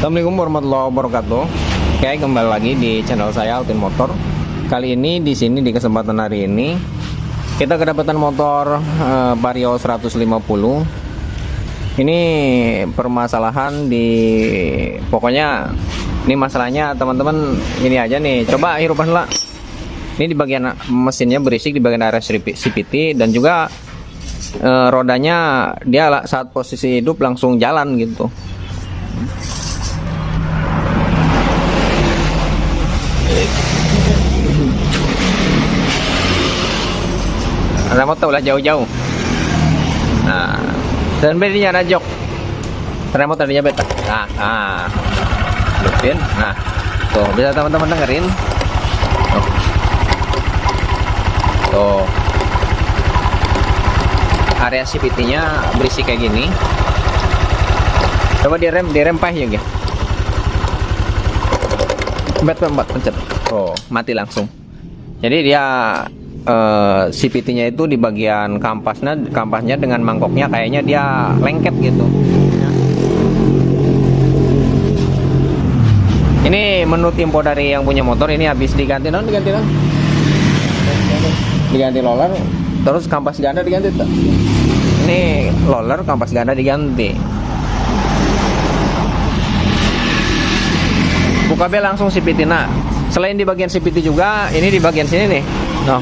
Assalamualaikum warahmatullahi wabarakatuh. Oke, kembali lagi di channel saya Altin Motor. Kali ini di sini di kesempatan hari ini kita kedapatan motor Vario 150. Ini permasalahan di pokoknya ini masalahnya teman-teman ini aja nih. Coba hirupan lah. Ini di bagian mesinnya berisik di bagian area CVT dan juga rodanya dia saat posisi hidup langsung jalan gitu. Remote udah jauh-jauh. Nah, dan bedinya ada jok. Remote tadinya beta. Nah, hidupin. Nah, tuh bisa teman-teman dengerin. Tuh. Area CVT-nya berisik kayak gini. Coba direm pah ya, guys. Bet pencet. Oh, mati langsung. Jadi dia CVT-nya itu di bagian kampasnya dengan mangkoknya kayaknya dia lengket gitu. Ini menurut info dari yang punya motor ini habis diganti roller, terus kampas ganda diganti tuh. Ini roller, kampas ganda diganti. Buka bel langsung CVT. Nah, selain di bagian CVT juga, ini di bagian sini nih. Noh,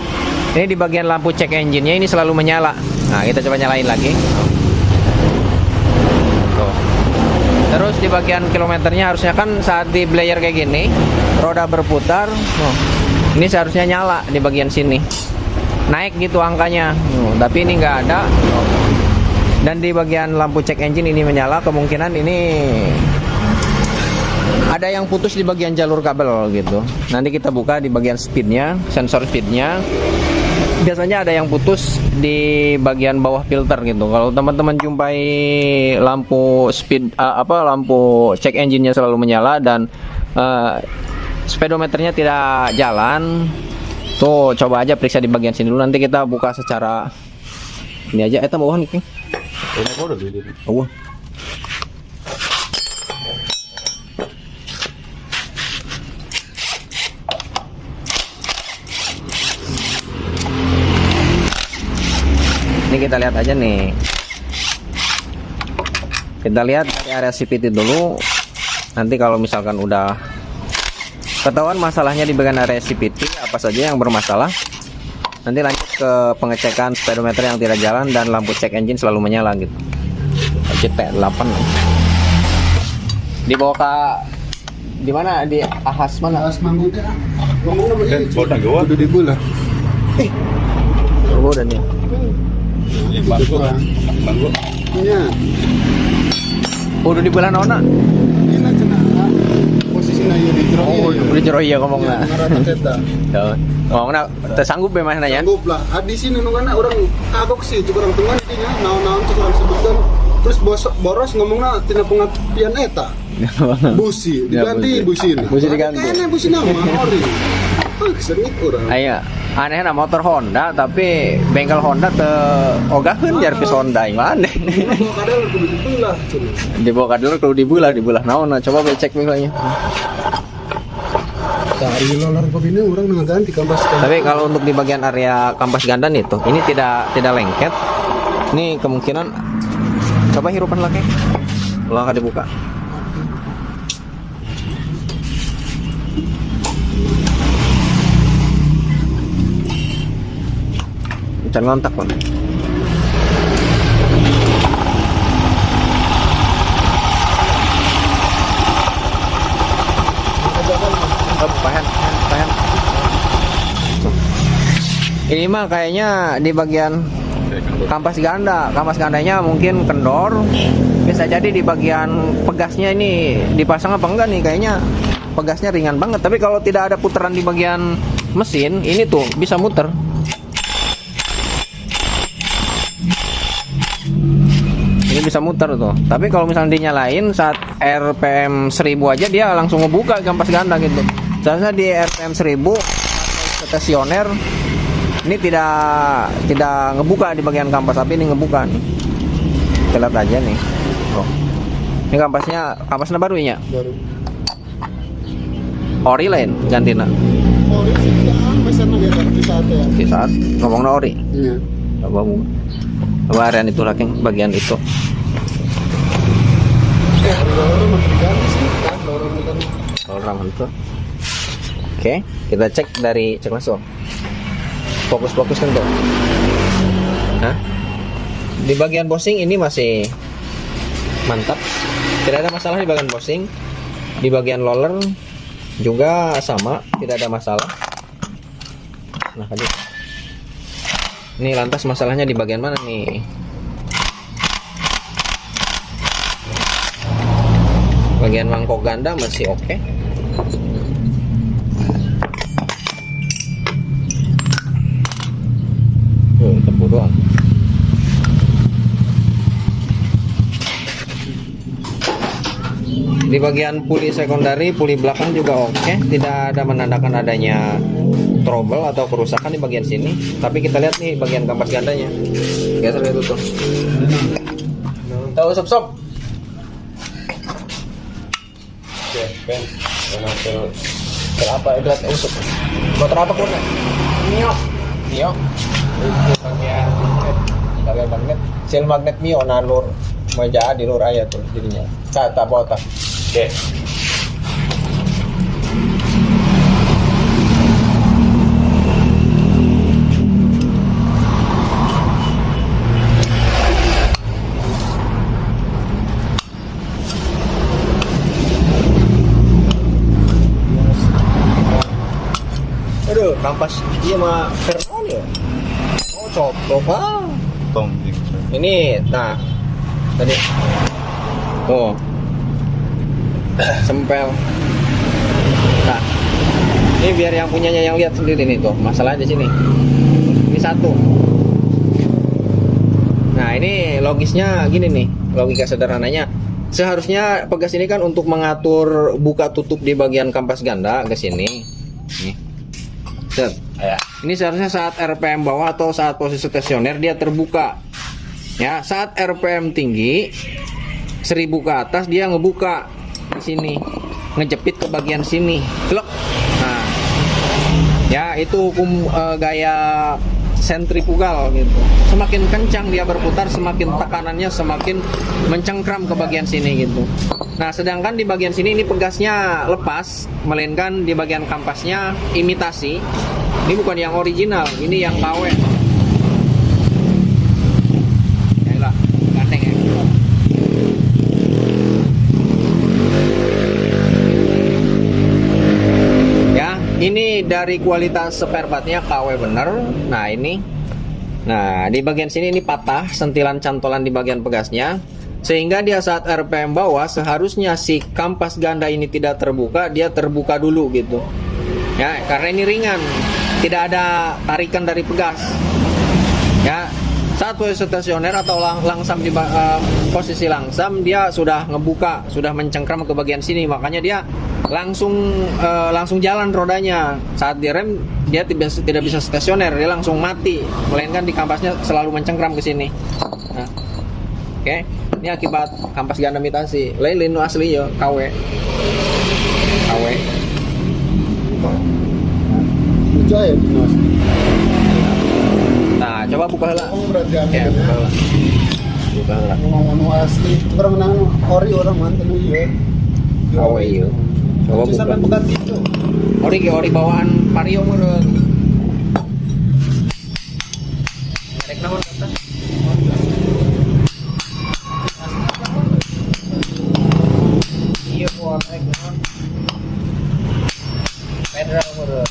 ini di bagian lampu cek engine-nya ini selalu menyala. Nah, kita coba nyalain lagi. Tuh. Terus di bagian kilometernya harusnya kan saat di blayer kayak gini, roda berputar. Oh, ini seharusnya nyala di bagian sini. Naik gitu angkanya. Tapi ini nggak ada. Dan di bagian lampu cek engine ini menyala, kemungkinan ini ada yang putus di bagian jalur kabel gitu. Nanti kita buka di bagian speednya, sensor speednya. Biasanya ada yang putus di bagian bawah filter gitu. Kalau teman-teman jumpai lampu speed lampu cek engine-nya selalu menyala dan speedometernya tidak jalan, tuh coba aja periksa di bagian sini dulu. Nanti kita buka secara ini aja. Eta bawahan nih. Oh. Ini kita lihat aja nih. Kita lihat dari area CVT dulu. Nanti kalau misalkan udah ketahuan masalahnya di bagian area CVT apa saja yang bermasalah, nanti lanjut ke pengecekan speedometer yang tidak jalan dan lampu cek engine selalu menyala gitu. CT8. Dibawa ke di mana? Di Ahas mana? Ahas Mangguda. Ngomong nama ini. Udah di bola. Oh, dan ya. Banggo. Iya. Udah di bulan ona. Ini cenah. Posisinya ya di jero. Oh, di jero iya ngomongna. Ngarana eta. Tuh. Ngomongna teu sanggup be mana ya? Sanggup lah. Di sini nungana orang kagok sih cuk urang tunggu dinya naon-naon cuk urang sebutkeun. Terus boros ngomongna tina pengertian eta. Busi diganti busi. Busi diganti. Kayaknya busi nama ori. Sengit urang. Aya, anehna motor Honda tapi bengkel Honda teu ogaheun jar pis Honda yang mana. Dibawa kadal kalau dibulah naon coba becek misalnya. Dari lolar ini orang ganti kampas. Tapi kalau untuk di bagian area kampas ganda nih tuh, ini tidak lengket. Ini kemungkinan coba hirupan lagi. Ulang kali dibuka. Jangan ngontak, Bang. Pahan. Ini mah kayaknya di bagian kampas ganda. Kampas gandanya mungkin kendor. Bisa jadi di bagian pegasnya ini dipasang apa enggak nih? Kayaknya pegasnya ringan banget. Tapi kalau tidak ada putaran di bagian mesin, ini tuh bisa muter. Ini bisa muter tuh. Tapi kalau misalnya dinyalain saat RPM 1000 aja dia langsung ngebuka kampas ganda gitu. Seharusnya di RPM 1000 stasioner ini tidak ngebuka di bagian kampas, tapi ini ngebuka nih. Kita lihat aja nih. Oh. Ini kampasnya baru ya? baru. Ori lain gantina. Ori sih kita mesin dia di saat ya. Di saat ngomongnya ori. Iya. Coba harian itu lagi bagian itu. Baru menteri ganti sih kan orang kan. Orang itu. Oke, kita cek langsung. Fokus kan tuh. Hah? Di bagian bosing ini masih mantap. Tidak ada masalah di bagian bosing. Di bagian roller juga sama, tidak ada masalah. Nah, tadi. Ini lantas masalahnya di bagian mana nih? Bagian mangkok ganda masih oke. Tebu doang. Di bagian puli sekundari, puli belakang juga oke, tidak ada menandakan adanya trouble atau kerusakan di bagian sini. Tapi kita lihat nih bagian kampas gandanya. Geser itu tuh. Tahu sob. Oke, Ben. Apa itu usuk? Motor apa pun? Mio. Bagian magnet. Sel magnet Mio nalur meja di lur ayat tuh jadinya. Kata apa? Oke. Aduh, kampas dia mah Vernon ya. Oh, coba. Tong. Ini, nah, tadi. Oh. Sempel. Nah, ini biar yang punyanya yang lihat sendiri nih tuh. Masalahnya di sini. Ini satu. Nah, ini logisnya gini nih. Logika sederhananya. Seharusnya pegas ini kan untuk mengatur buka tutup di bagian kampas ganda ke sini. Nih. Set. Ini seharusnya saat RPM bawah atau saat posisi stasioner dia terbuka. Ya, saat RPM tinggi 1000 ke atas dia ngebuka di sini, ngejepit ke bagian sini. Blok. Nah. Ya, itu hukum gaya sentrifugal gitu. Semakin kencang dia berputar, semakin tekanannya semakin mencengkram ke bagian sini gitu. Nah, sedangkan di bagian sini ini pegasnya lepas, melainkan di bagian kampasnya imitasi. Ini bukan yang original, ini yang KW. Yalah, gandeng ya. Ya, ini dari kualitas spare partnya KW bener. Nah, ini. Nah, di bagian sini ini patah, sentilan cantolan di bagian pegasnya. Sehingga dia saat RPM bawah seharusnya si kampas ganda ini tidak terbuka, dia terbuka dulu gitu. Ya, karena ini ringan, tidak ada tarikan dari pegas. Ya, saat posisi stasioner atau langsam di posisi langsam dia sudah ngebuka, sudah mencengkram ke bagian sini, makanya dia langsung jalan rodanya. Saat direm dia tidak bisa stasioner, dia langsung mati, melainkan di kampasnya selalu mencengkram ke sini. Nah, oke. Ini akibat kampas ganda imitasi. Lain asli yo KW. Jaya dinos. Nah, coba buka lah. Oh, berarti Ya, buka lah. Ngomong asli. Coba menang ori orang mantan iya. KW yo. Coba buka. Sampai pekat itu. Ori bawaan Vario menurut. Merek naon kata? Iya, buat merek naon. Federal menurut.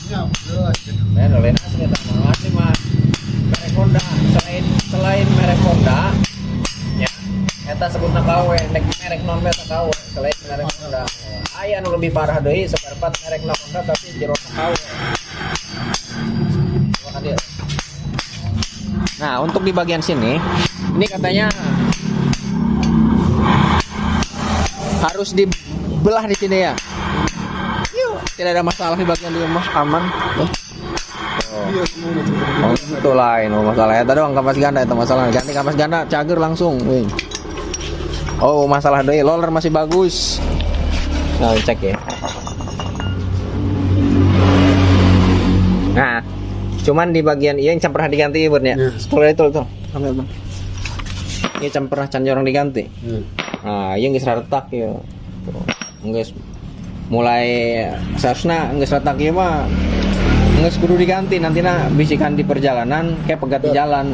Ya, jelas. Federal lain asli asli mah. Merek Honda selain merek Honda, ya. Eta sebutna KW, merek non meta KW selain merek Honda. Aya nu lebih parah deui seperempat merek Honda tapi jero KW. Nah, untuk di bagian sini, ini katanya harus dibelah di sini ya. Tidak ada masalah di bagian di rumah, aman. Iya, semua. Oh, itu lain masalahnya. Tadi doang kampas ganda itu masalahnya. Ganti kampas ganda, cager langsung. Wih. Oh, masalah doi, roller masih bagus. Nah, cek ya. Nah, cuman di bagian iya yang pernah diganti ya, Bun ya. Setelah itu. Ambil, Bang. Ini pernah canjorong diganti. Nah, yang geus retak ya. Geus mulai seharusnya geus retak ieu mah geus kudu diganti, nantina bisikan di perjalanan kayak pegat di jalan.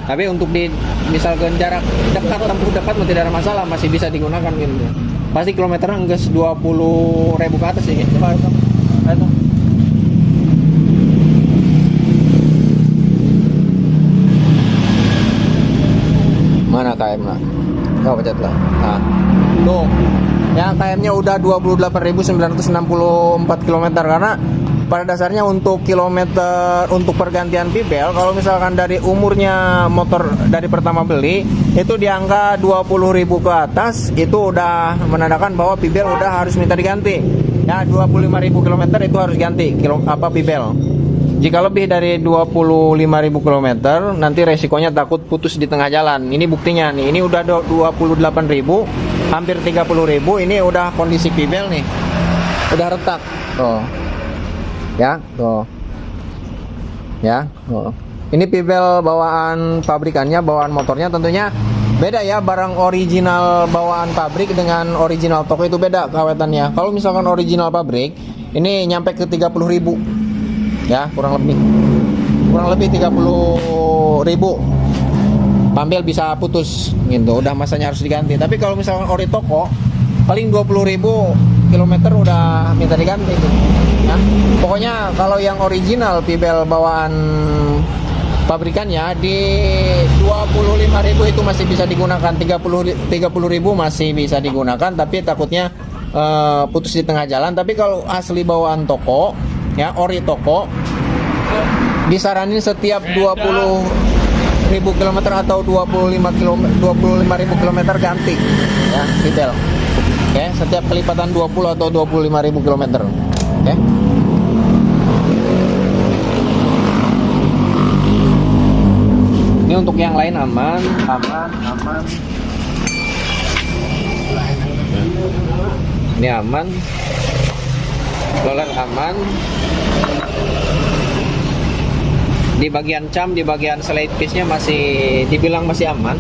Tapi untuk di misalkan jarak dekat, tempuh dekat mah tidak ada masalah, masih bisa digunakan gitu. Pasti kilometernya geus 20.000 ke atas ya. Coba itu. Ayo. Mana KM-nya? Kau pencet lah. Nah, tuh. Ya KM-nya udah 28.964 km karena pada dasarnya untuk kilometer untuk pergantian pibel kalau misalkan dari umurnya motor dari pertama beli itu di angka 20.000 ke atas itu udah menandakan bahwa pibel udah harus minta diganti. Ya 25.000 km itu harus ganti pibel. Jika lebih dari 25.000 km nanti resikonya takut putus di tengah jalan. Ini buktinya nih, ini udah 28.000, hampir 30.000, ini udah kondisi pibel nih. Udah retak. Tuh. Ya, tuh. Ya, tuh. Ini pibel bawaan pabrikannya, bawaan motornya tentunya beda ya, barang original bawaan pabrik dengan original toko itu beda kawetannya. Kalau misalkan original pabrik, ini nyampe ke 30.000. Ya, kurang lebih 30.000. Pambel bisa putus gitu, udah masanya harus diganti. Tapi kalau misalkan ori toko paling 20.000 kilometer udah minta diganti gitu. Ya. Pokoknya kalau yang original pibel bawaan pabrikannya di 25.000 itu masih bisa digunakan, 30.000 masih bisa digunakan, tapi takutnya putus di tengah jalan. Tapi kalau asli bawaan toko, ya ori toko, disaranin setiap 20.000 km atau 25.000 km ganti ya pibel. Oke, setiap kelipatan 20 atau 25.000 km. Oke. Ini untuk yang lain aman. Ini aman. Roller aman. Di bagian cam, di bagian slide piece-nya masih dibilang masih aman.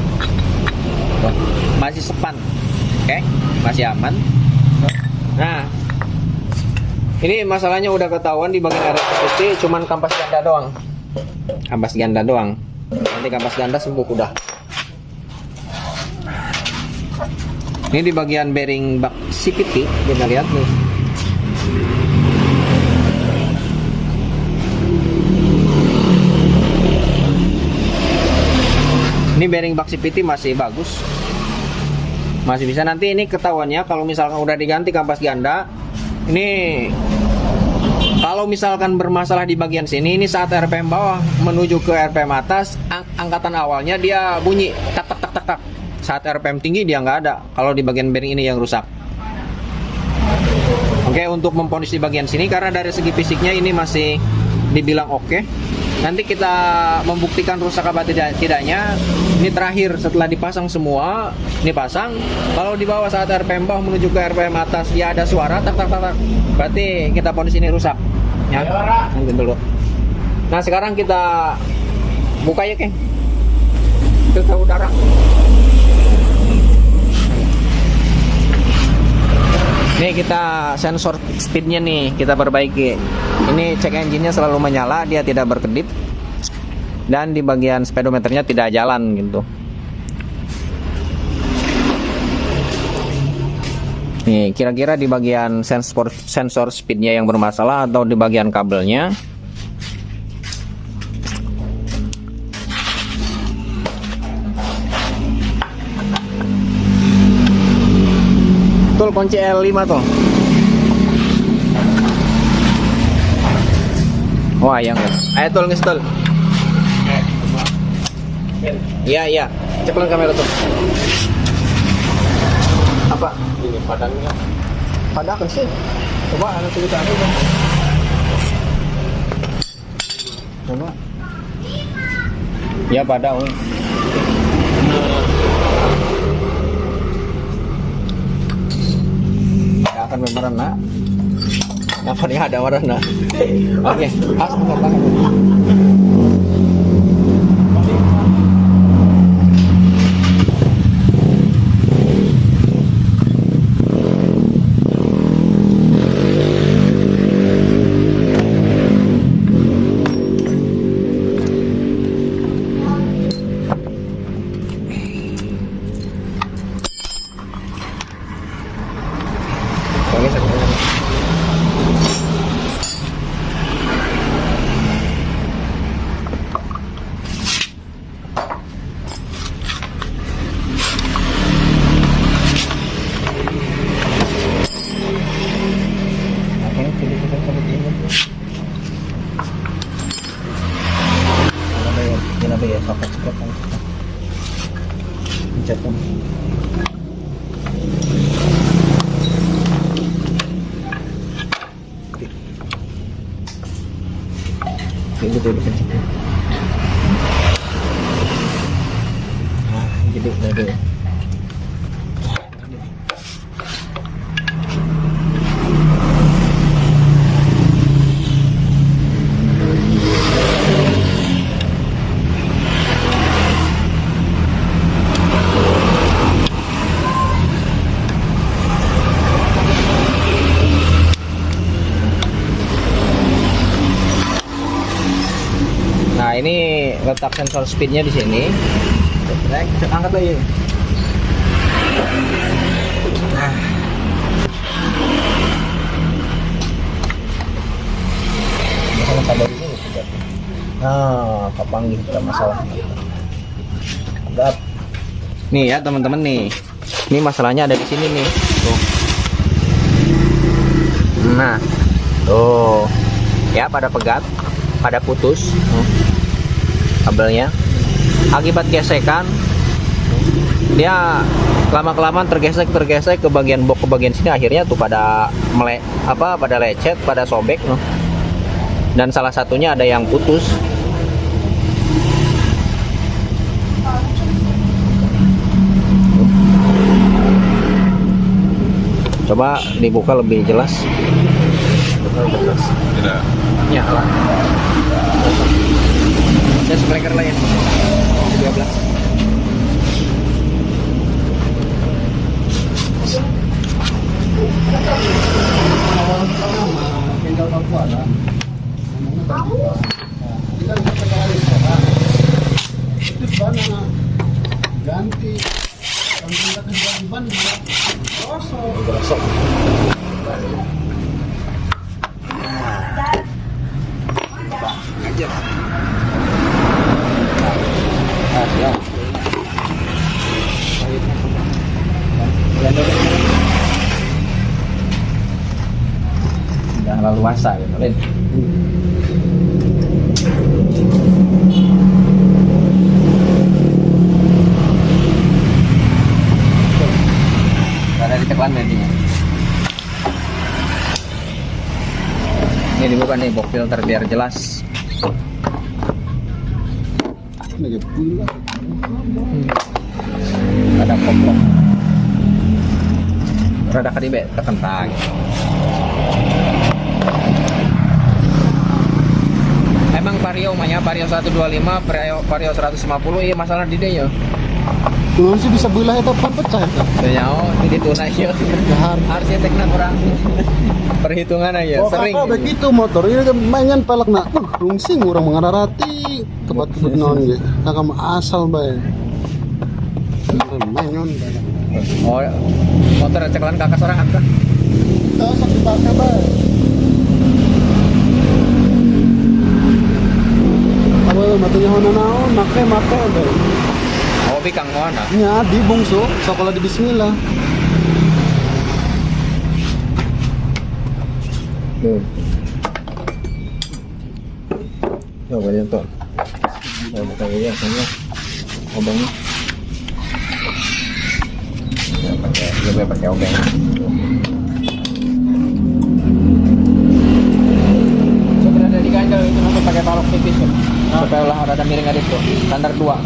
Masih sepan. Oke, masih aman. Nah, ini masalahnya udah ketahuan di bagian area putih, cuman kampas ganda doang. Kampas ganda doang. Nanti kampas ganda sembuh udah. Ini di bagian bearing bak CVT, kita lihat nih. Ini bearing bak CVT masih bagus. Masih bisa, nanti ini ketahuannya kalau misalkan udah diganti kampas ganda. Ini kalau misalkan bermasalah di bagian sini, ini saat RPM bawah menuju ke RPM atas, angkatan awalnya dia bunyi tak tak tak tak tak. Saat RPM tinggi dia nggak ada. Kalau di bagian bearing ini yang rusak. Oke, untuk memponis di bagian sini karena dari segi fisiknya ini masih dibilang oke. Nanti kita membuktikan rusak apa tidaknya. Ini terakhir setelah dipasang semua, ini pasang. Kalau di bawah saat RPM bawah menuju ke RPM atas dia ada suara tak tak tak tak. Berarti kita ponis ini rusak. Ya, nanti dulu. Nah sekarang kita buka ya, Keng. Filter udara. Nih kita sensor speednya nih kita perbaiki. Ini cek engine-nya selalu menyala, dia tidak berkedip. Dan di bagian speedometernya tidak jalan gitu. Nih kira-kira di bagian sensor speednya yang bermasalah atau di bagian kabelnya. Tuh kunci L5 tuh. Wah yang ayo tul ngestul. Iya cepetan kamera tuh. Apa ini padangnya? Padahkan sih. Coba ada tulisan itu. Coba. Ya padahal. akan memerana. Apa nih ada warna? Oke, harus banget. Oke, satu. Kenapa ya? Pakai cepat kan? Pencet kan? Ini tuh pencet. Gede deh. Nah, ini letak sensor speednya di sini. Angkat lagi. Nah, kalau kabel ini sudah. Nah, kapanggih tidak masalah. Gap. Nih ya teman-teman nih. Ini masalahnya ada di sini nih. Tuh. Nah, tuh. Ya pada pegat, pada putus. Kabelnya akibat gesekan dia lama-kelamaan tergesek ke bagian box, ke bagian sini, akhirnya tuh pada pada lecet, pada sobek loh. Dan salah satunya ada yang putus. Coba dibuka lebih jelas. Tidak. Ya lah. Ada spreaker lain 12. Ganti ban Gosok. Aja. Ya. Udah lalu luasa gitu, Lin. Ada di ceklan nantinya. Ini dibuka nih box filter biar jelas. Ada koplok. Rada kadibe terkentang. Emang Vario mahnya Vario 125, Vario 150, iya masalah di dia ya. Tuh sih bisa belah itu pecah itu. Oh, jadi tunai ya. Harusnya tekna kurang. Perhitungan aja, sering. Oh, begitu motor ini mainan pelak nak. Rungsing orang mengararati tempat-tempat non gitu. Kakak asal bae. Mainan. Oh, motor ceklan kakak sorangan kah? Tahu sakit pakai bae. Apa matanya hona naon, make bae. Oh, bikang mana? Nya di bungsu, sekolah di bismillah. Tuh. Coba lihat tuh. Saya buka aja semua. Obengnya. Ya pakai obeng. Sebenarnya di ganjel itu nanti pakai balok tipis tuh. Supaya lah ada miring adit tuh. Standar 2.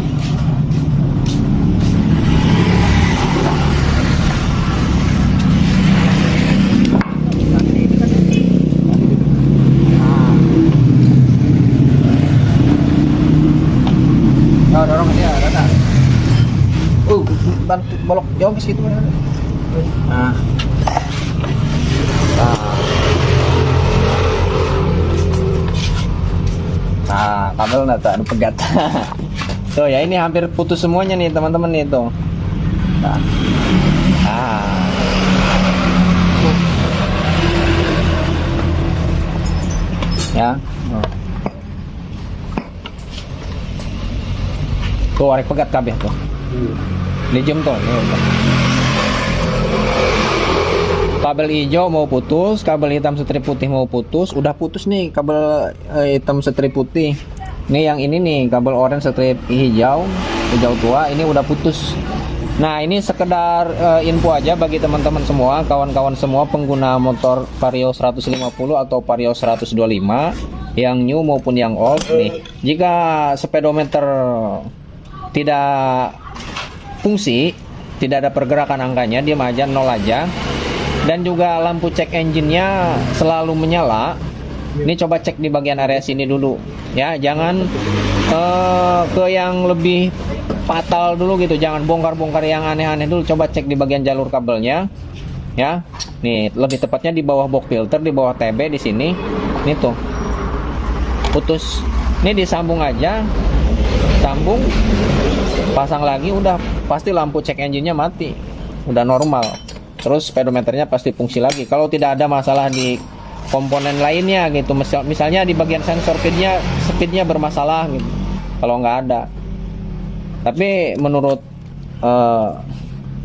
bolok jauh ke situ. Nah. Nah, kabel nata anu pegat. Tuh ya, ini hampir putus semuanya nih teman-teman nih tuh. Nah. Ya. Tuh arek pegat kabeh tuh. Dijum tuh. Kabel hijau mau putus, kabel hitam strip putih mau putus, udah putus nih kabel hitam strip putih. Nih yang ini nih kabel orange strip hijau tua ini udah putus. Nah ini sekedar info aja bagi teman-teman semua, kawan-kawan semua pengguna motor Vario 150 atau Vario 125 yang new maupun yang old nih. Jika speedometer tidak fungsi, tidak ada pergerakan angkanya, diam aja, nol aja. Dan juga lampu cek engine-nya selalu menyala. Ini coba cek di bagian area sini dulu ya, jangan ke yang lebih fatal dulu gitu, jangan bongkar-bongkar yang aneh-aneh dulu, coba cek di bagian jalur kabelnya ya. Nih lebih tepatnya di bawah box filter, di bawah TB di sini. Ini tuh putus. Ini disambung aja, sambung, pasang lagi, udah pasti lampu cek engine-nya mati, udah normal. Terus speedometernya pasti fungsi lagi. Kalau tidak ada masalah di komponen lainnya gitu, misalnya di bagian sensor speednya bermasalah gitu, kalau nggak ada. Tapi menurut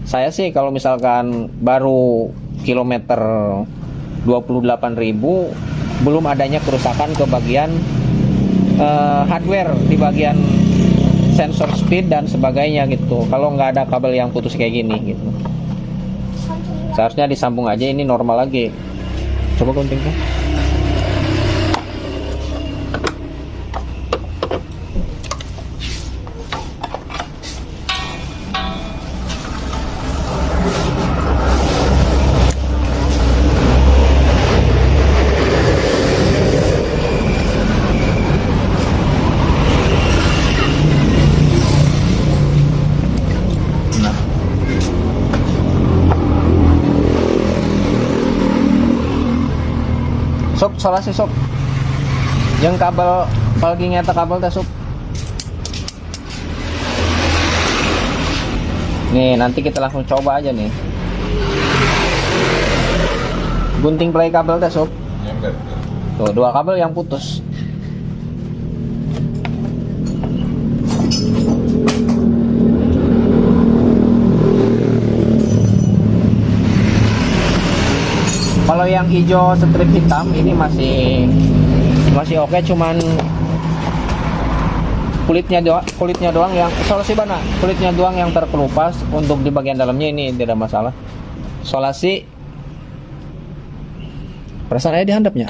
saya sih kalau misalkan baru kilometer 28.000 belum adanya kerusakan ke bagian hardware di bagian sensor speed dan sebagainya gitu, kalau nggak ada kabel yang putus kayak gini gitu. Seharusnya disambung aja, ini normal lagi. Coba guntingnya. Sob, salah sih sob. Yang kabel palgi ngeta kabel teh sob. Nih nanti kita langsung coba aja nih. Gunting play kabel teh sob. Tuh dua kabel yang putus. Kalau yang hijau strip hitam ini masih oke, cuman kulitnya doang yang solasi bana, kulitnya doang yang terkelupas. Untuk di bagian dalamnya ini tidak masalah. Solasi perasaan aja dihandapnya.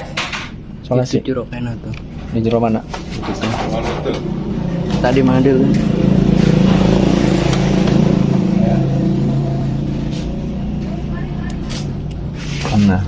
Solasi Di jero kena tuh. di jero mana? Tadi mandil. Nah.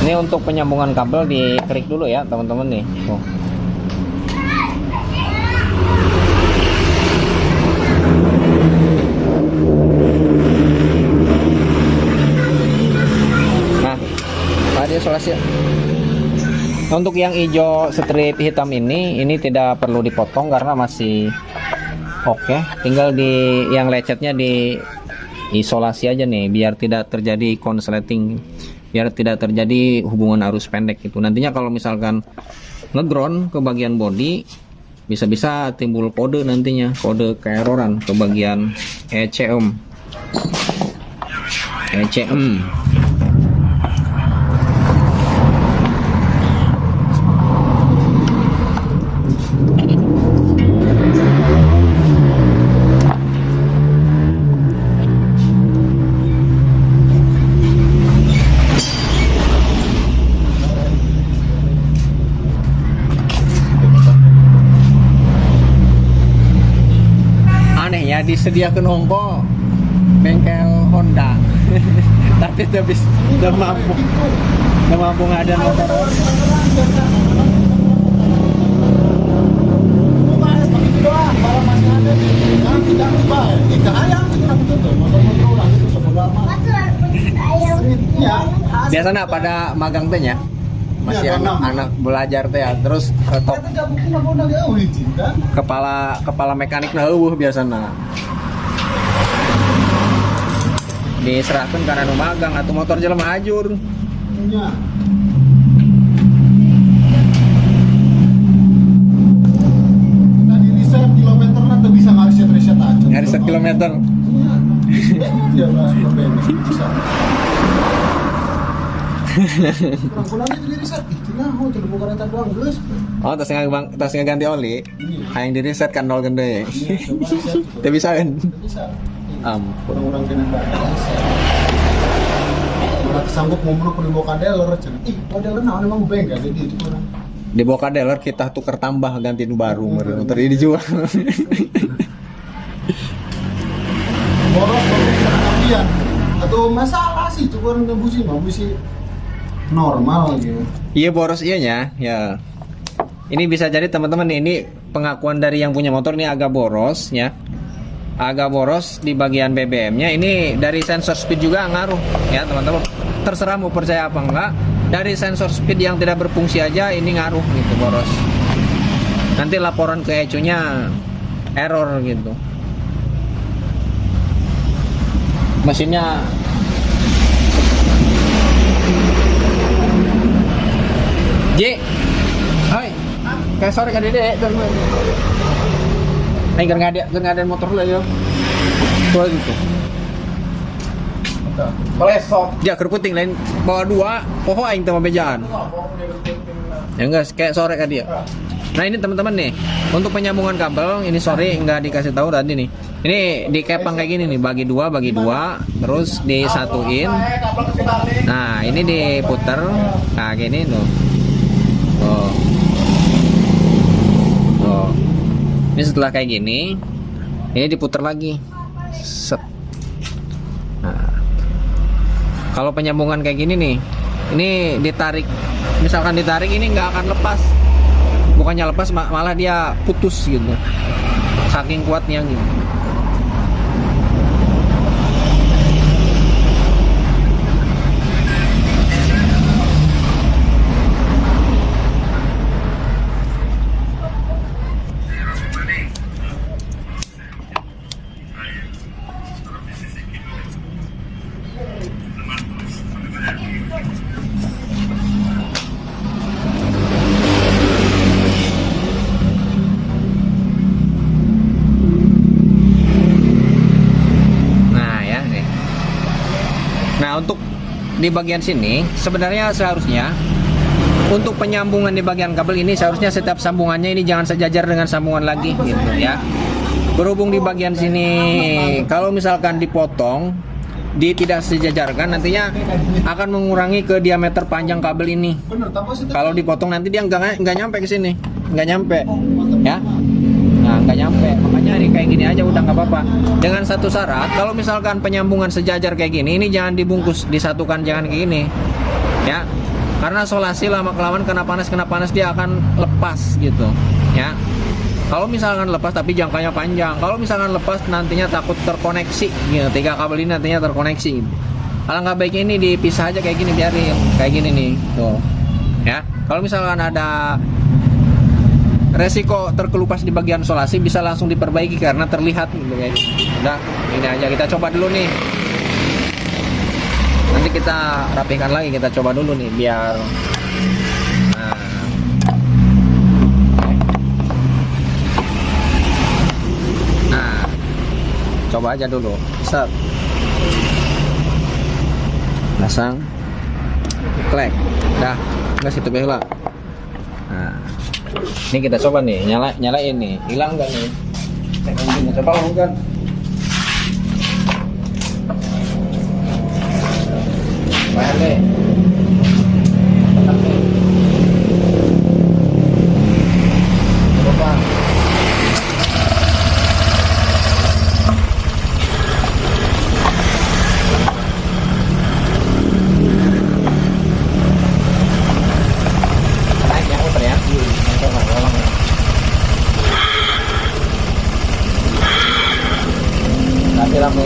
Ini untuk penyambungan kabel dikerik dulu ya teman-teman nih. Oh. Isolasi. Untuk yang hijau strip hitam ini tidak perlu dipotong karena masih oke. Tinggal di yang lecetnya di isolasi aja nih biar tidak terjadi konsleting, biar tidak terjadi hubungan arus pendek gitu. Nantinya kalau misalkan ngeground ke bagian body bisa-bisa timbul kode nantinya, kode keeroran ke bagian ECM. ya disediakan ongko bengkel Honda. Tapi udah mampu ngadain motor. Biasanya pada magang teh ya. Masih anak belajar teh ya. Terus kepala mekanik nah biasanya. Diserahkan karena nu magang atau motor jelema ajur. Tadi riset kilometer atau bisa ngariset aja. Ngariset kilometer. Iya, super bisa. Kurang-kurangnya jadi riset. Nah, mau coba buka kereta doang, guys. Oh, tas ganti oli. Yang di riset kan nol gede. Tidak bisa kan? Bisa. Ampun. Kurang-kurang kena malah kesanggup ngomong ke dibawa kadeler cenah. Ih, kadeler naon emang bengkel jadi itu kurang. Dibawa kadeler kita tuker tambah ganti nu baru meureun tadi dijual. Boros kalian atau masalah sih cuman nembusi mau sih normal gitu. Iya boros iyanya ya. Ini bisa jadi teman-teman ini pengakuan dari yang punya motor ini agak boros ya. Agak boros di bagian BBM-nya. Ini dari sensor speed juga ngaruh ya teman-teman. Terserah mau percaya apa enggak. Dari sensor speed yang tidak berfungsi aja ini ngaruh gitu boros. Nanti laporan ke ECU-nya error gitu. Mesinnya J. Hai. Kayak sore kan Dede. Nih ada motor lah ya. Tuh gitu. Pelesok. Ya kerputing lain bawa dua, poho aing teh bejaan. Ya enggak kayak sore kan dia. Nah ini teman-teman nih, untuk penyambungan kabel ini sorry nggak dikasih tahu tadi nih. Ini dikepang kayak gini nih, bagi dua, terus disatuin. Nah ini diputer, nah gini tuh. Oh. Oh. Ini setelah kayak gini, ini diputer lagi. Set. Nah, kalau penyambungan kayak gini nih, ini ditarik. Misalkan ditarik ini nggak akan lepas. Bukannya lepas malah dia putus gitu. Saking kuatnya gitu. Untuk di bagian sini sebenarnya seharusnya untuk penyambungan di bagian kabel ini seharusnya setiap sambungannya ini jangan sejajar dengan sambungan lagi gitu ya. Berhubung di bagian sini kalau misalkan dipotong tidak sejajarkan nantinya akan mengurangi ke diameter panjang kabel ini. Kalau dipotong nanti dia nggak nyampe ke sini, nggak nyampe ya. Nah, nggak nyampe, makanya ini kayak gini aja udah nggak apa-apa. Dengan satu syarat, kalau misalkan penyambungan sejajar kayak gini, ini jangan dibungkus, disatukan, jangan kayak gini, ya. Karena solasi lama kelamaan kena panas dia akan lepas gitu, ya. Kalau misalkan lepas tapi jangkanya panjang, kalau misalkan lepas nantinya takut terkoneksi, gitu. 3 kabel ini nantinya terkoneksi. Gitu. Alangkah baiknya ini dipisah aja kayak gini, biarin kayak gini nih, tuh, ya. Kalau misalkan ada resiko terkelupas di bagian solasi bisa langsung diperbaiki karena terlihat gitu guys. Udah, ini aja kita coba dulu nih. Nanti kita rapikan lagi, kita coba dulu nih biar nah coba aja dulu. Set. Pasang. Klek. Dah, enggak situ bela. Nah. Ini kita coba nih, nyalain nih, hilang nggak nih? Coba lakukan. Bayar deh. Coba.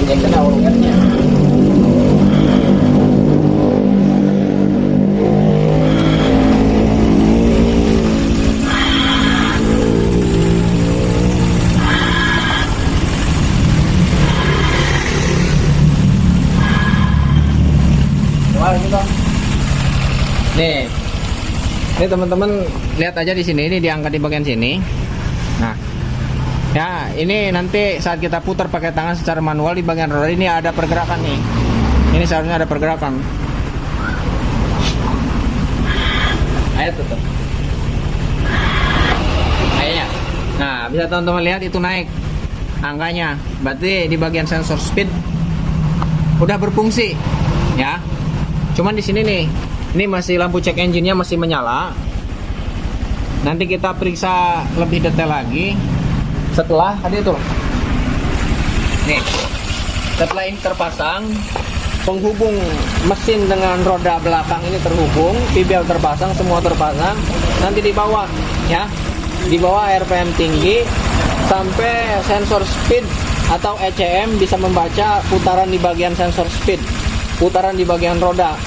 Ini kena orangnya. Nih, ini teman-teman lihat aja di sini, ini diangkat di bagian sini. Nah, ya ini nanti saat kita putar pakai tangan secara manual di bagian roda ini ada pergerakan nih. Ini seharusnya ada pergerakan. Ayo tutup. Ayonya. Nah, bisa teman-teman lihat itu naik angkanya. Berarti di bagian sensor speed udah berfungsi, ya. Cuman di sini nih. Ini masih lampu check engine-nya masih menyala. Nanti kita periksa lebih detail lagi setelah tadi itu. Nih, setelah ini terpasang, penghubung mesin dengan roda belakang ini terhubung, PBL terpasang, semua terpasang. Nanti di bawah, ya, di bawah RPM tinggi sampai sensor speed atau ECM bisa membaca putaran di bagian sensor speed, putaran di bagian roda.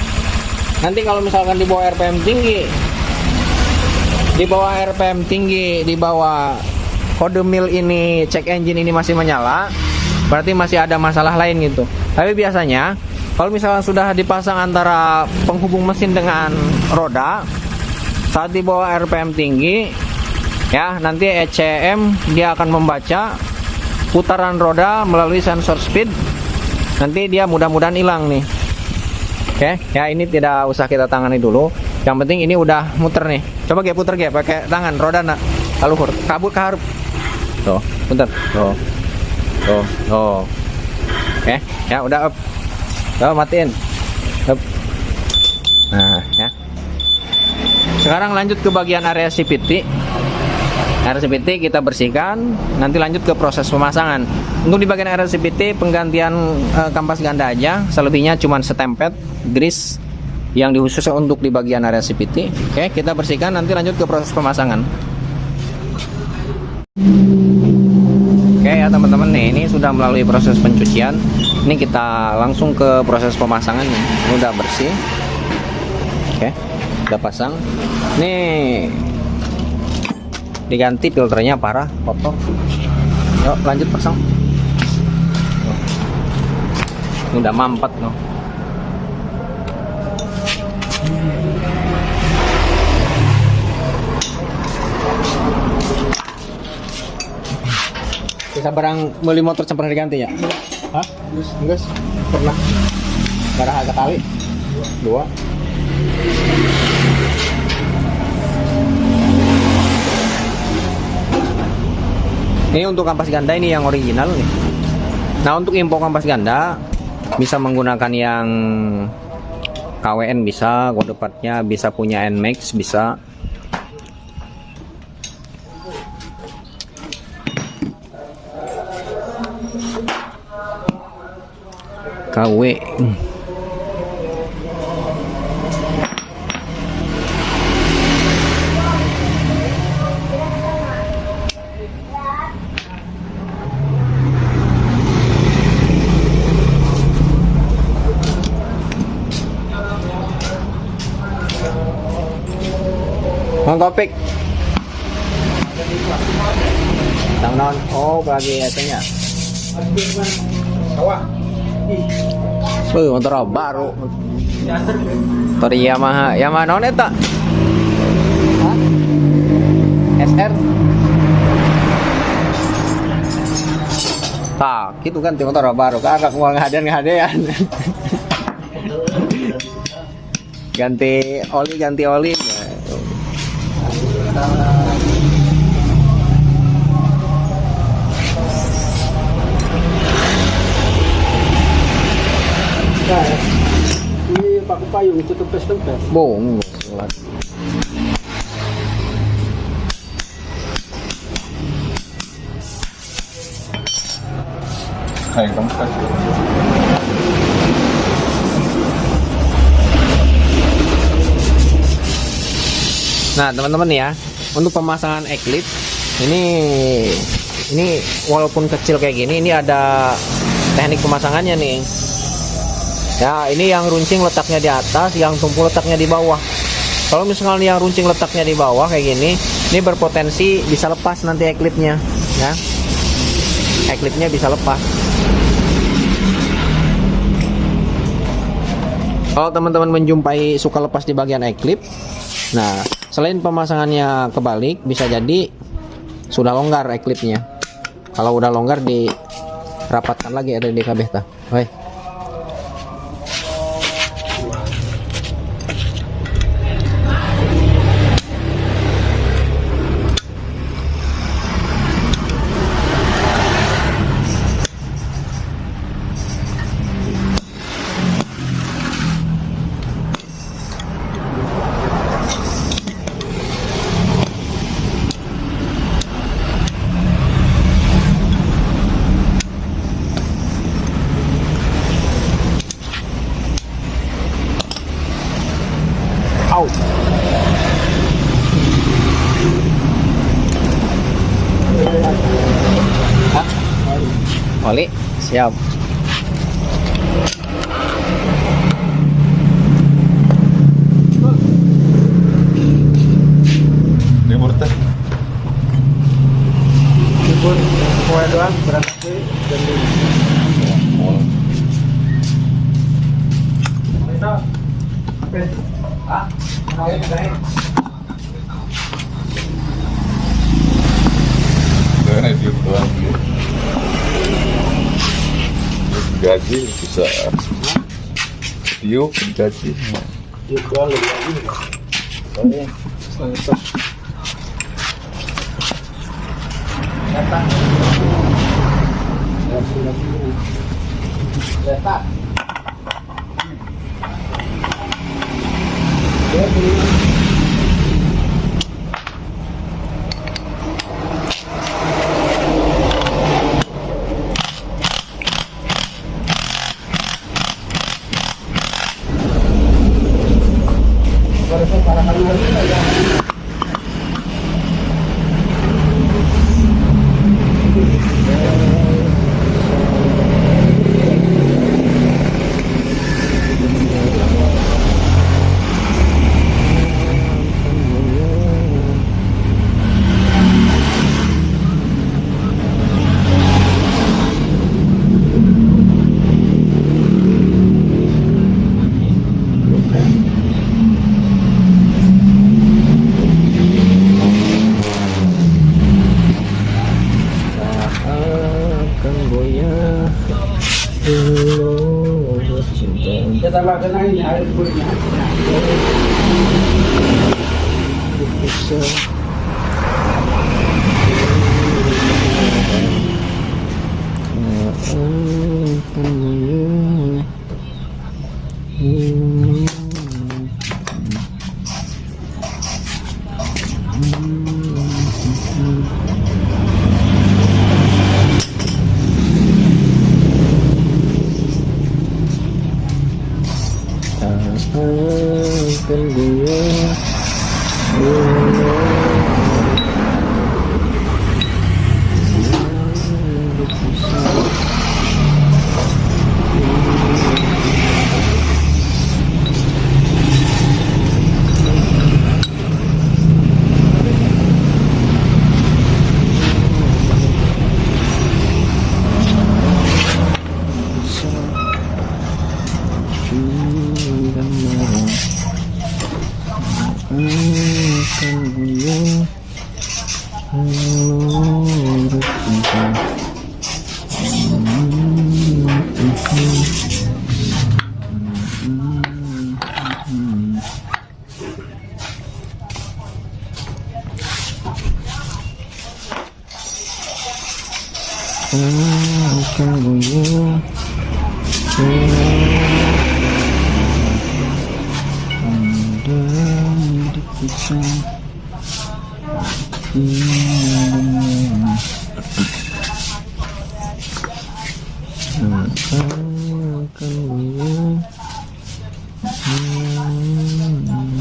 Nanti kalau misalkan di bawah RPM tinggi, di bawah kode mil ini, check engine ini masih menyala, berarti masih ada masalah lain gitu. Tapi biasanya kalau misalkan sudah dipasang antara penghubung mesin dengan roda, saat di bawah RPM tinggi, ya nanti ECM dia akan membaca putaran roda melalui sensor speed. Nanti dia mudah-mudahan hilang nih. Oke, ya ini tidak usah kita tangani dulu. Yang penting ini udah muter nih. Coba kayak puter kayak pakai tangan roda nak. Kaluhur, kabur ke harap. Tuh, puter. Tuh. Oke, ya udah up. Tuh, matiin. Up. Nah, ya. Sekarang lanjut ke bagian area CVT. Area CVT kita bersihkan, nanti lanjut ke proses pemasangan. Untuk di bagian area CVT penggantian kampas ganda aja, selebihnya cuma setempet grease yang dikhususkan untuk di bagian area CVT. Oke, kita bersihkan, nanti lanjut ke proses pemasangan. Oke ya teman-teman, nih ini sudah melalui proses pencucian. Ini kita langsung ke proses pemasangan nih. Ini udah bersih. Oke, udah pasang. Nih diganti filternya, parah kotor. Yuk lanjut pasang. Ini udah mampet loh. Bisa barang beli motor pernah diganti ya? Hah? Enggak, pernah. Barang harga kali 2. Ini untuk kampas ganda, ini yang original nih. Nah untuk info kampas ganda bisa menggunakan yang KWN, bisa kode partnya, bisa punya NMAX, bisa. KW. Mangkopik. Tang non. Oh, lagi etenya. Motor baru. Motor Yamaha. Yamaha non eta? Hah? SR. Tak, gitu kan motor baru. Kagak mau ngadean. Ganti oli. Nah, ini pakai payung itu tempes. Bong. Kayak tempes. Nah teman-teman ya, untuk pemasangan Eclipse ini walaupun kecil kayak gini, ini ada teknik pemasangannya nih. Ya, ini yang runcing letaknya di atas, yang tumpu letaknya di bawah. Kalau misalnya yang runcing letaknya di bawah kayak gini, ini berpotensi bisa lepas nanti eklipnya, ya. Eklipnya bisa lepas. Kalau teman-teman menjumpai suka lepas di bagian eklip, nah selain pemasangannya kebalik, bisa jadi sudah longgar eklipnya. Kalau udah longgar, dirapatkan lagi ada di kabeh tah. Oi. Au. Hah? Oli, siap. Libur teh. Libur kue doang berarti dan Karena dia doang dia. Gaji bisa. Tiup gaji. juga lebih lagi. Kita makan ini air purnya.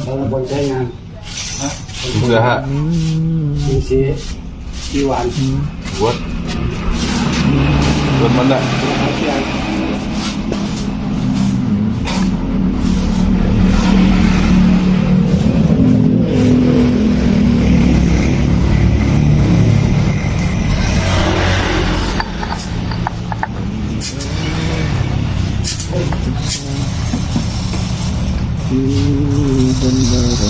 Kalau boncengan, Usaha isi Iwan. buat mana? Masih dan bara.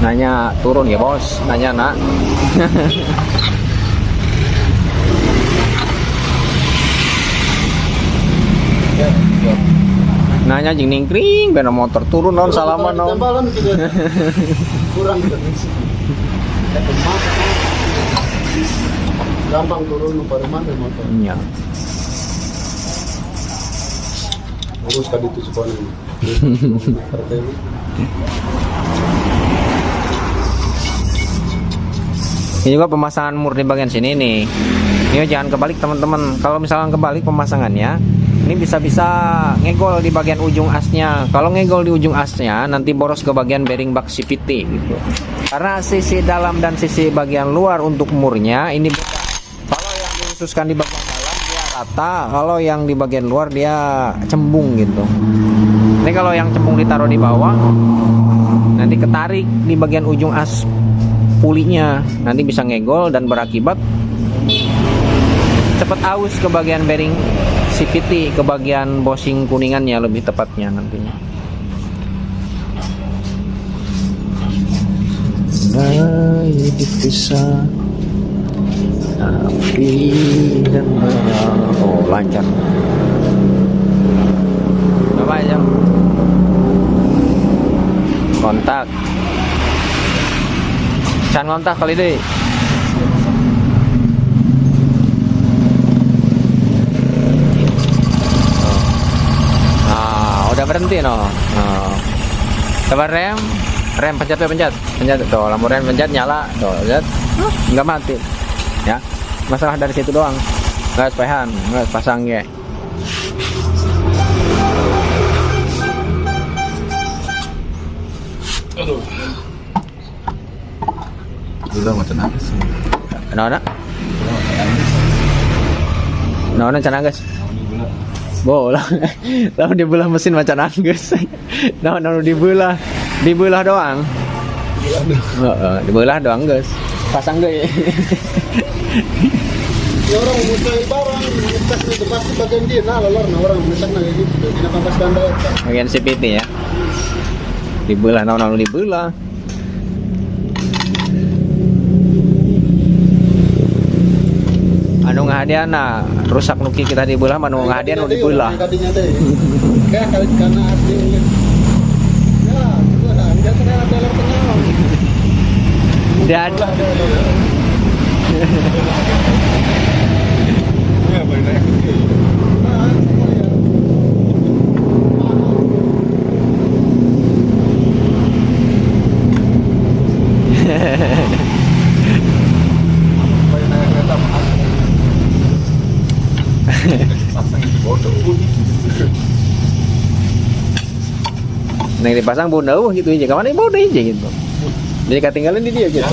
Nanya turun ya bos, nanya nak. Nanya jing ningkring, bener motor turun non salaman non. Tembalan gitu. Kurang gitu. Gampang turun pareman dari motor. Iya. Urus tadi itu sekolah ini. Ini juga pemasangan mur di bagian sini nih. Ini jangan kebalik teman-teman. Kalau misalnya kebalik pemasangannya, ini bisa-bisa ngegol di bagian ujung asnya. Kalau ngegol di ujung asnya, nanti boros ke bagian bearing bak CVT gitu. Karena sisi dalam dan sisi bagian luar untuk murnya ini beda. Kalau yang dikhususkan di bagian dalam dia rata, kalau yang di bagian luar dia cembung gitu. Ini kalau yang cembung ditaruh di bawah, nanti ketarik di bagian ujung as pulinya, nanti bisa ngegol dan berakibat cepat aus ke bagian bearing CVT, ke bagian bosing kuningannya lebih tepatnya nantinya. Andai dipisah api dan bara. Oh lancar. Apa aja? Kontak. Can kontak kali deh. Udah berhenti no. Coba rem pencet tuh, lampu rem pencet nyala tuh, lihat nggak mati ya. Masalah dari situ doang, gas pehan, gas pasang ya. Aduh. Udah macam apa sih? Nah, can angges. Bola. Lalu dibelah mesin macan angges. Nah, dibelah doang. Dibelah doang, guys. Pasang ge. Ya orang mencari barang, mencari itu pasti bagian dia, nah lolor, nah orang mencari gitu, tidak pampas ganda itu. Bagian CVT ya. Dibelah, dibelah. Anu ngahadian rusak nuki kita dibelah, anu ngahadian nu dibelah. Kadinya teh. Kayak kali karena asli. Ya, itu ada dia ternyata teler tengah. Dan Ya, banyak kecil. Pasang itu bodoh. Neng dipasang bodoh gitu aja, kemana bodoh aja gitu. Jadi ketinggalan di dia gitu.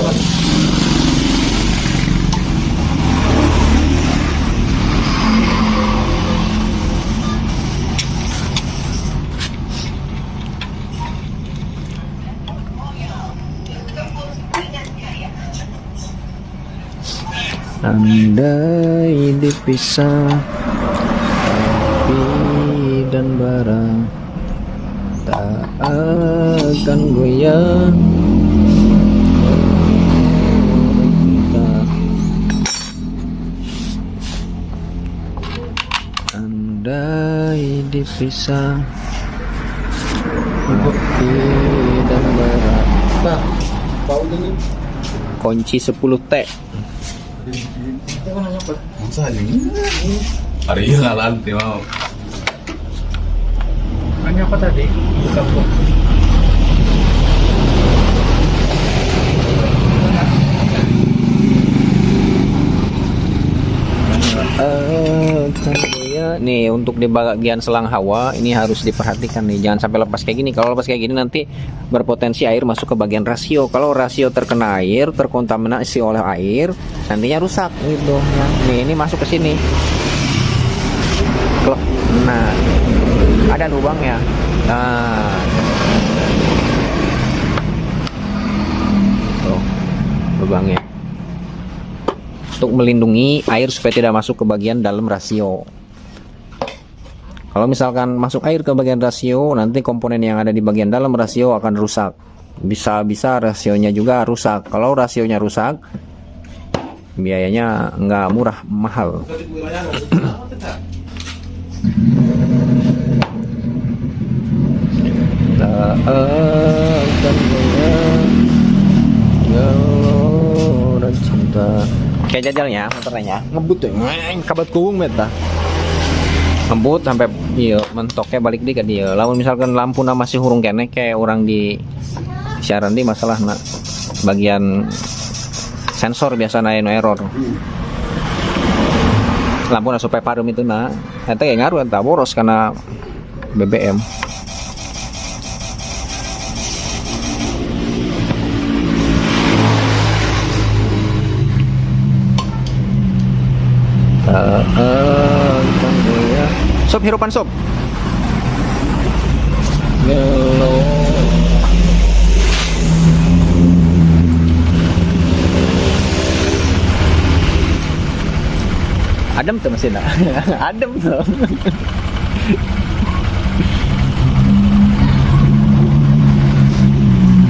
Andai dipisah api dan bara, tak akan goyah kita. pisah hati dan berat. Nah, bau ini. Kunci 10T. Masa ini? Hari ini ngalan, mau. Hanya apa tadi? Bukan kok. Nih untuk di bagian selang hawa ini harus diperhatikan nih, jangan sampai lepas kayak gini. Kalau lepas kayak gini nanti berpotensi air masuk ke bagian rasio. Kalau rasio terkena air, terkontaminasi oleh air, nantinya rusak gitu ya. Nih ini masuk ke sini. Loh, nah ada lubangnya. Nah, tuh lubangnya. Untuk melindungi air supaya tidak masuk ke bagian dalam rasio. Kalau misalkan masuk air ke bagian rasio, nanti komponen yang ada di bagian dalam rasio akan rusak. Bisa-bisa rasionya juga rusak. Kalau rasionya rusak, biayanya nggak murah, mahal. Cinta. Kayak jajalnya, motornya ngebut tuh, kabat kuung meta. Ngebut sampai iya mentoknya balik di ke dia. Lamun misalkan lampu masih hurung kene kayak orang di siaran di masalah nak bagian sensor biasa naik error. Lampu supaya parum itu eta kayak ngaruh entah boros karena BBM. Sob, hirupan sob. Hello. Adem tuh mesin. Adem tuh.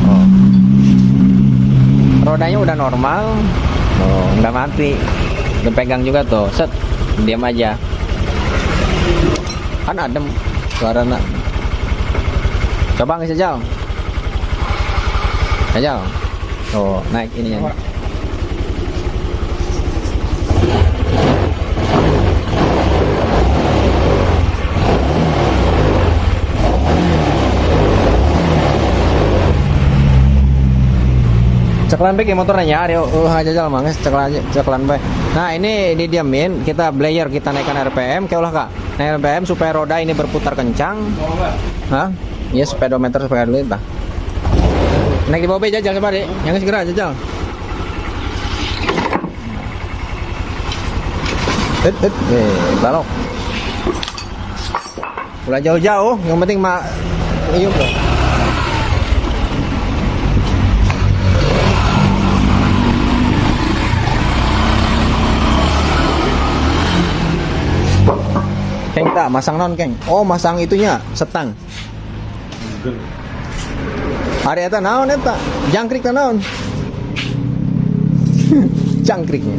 Oh. Rodanya udah normal. Oh, nggak mati. Udah pegang juga tuh. Set, diam aja. Kan adem suaranya. Coba nggak sejauh. Sejauh. Oh, naik ininya. Ceklan baik ya motornya ya, aja jalan manges ceklan baik. Nah ini didiamin, kita blayer, kita naikkan RPM, kayak ulah kak, naik RPM supaya roda ini berputar kencang. Hah? Iya speedometer supaya dulu entah. Naik di bawah jajal coba deh, yang segera jajal. Balok. Ulah jauh-jauh, yang penting mah iya bro. Keng tak masang non keng. Oh masang itunya setang. Hari eta naon eta? Jangkrik ta naon? Jangkriknya.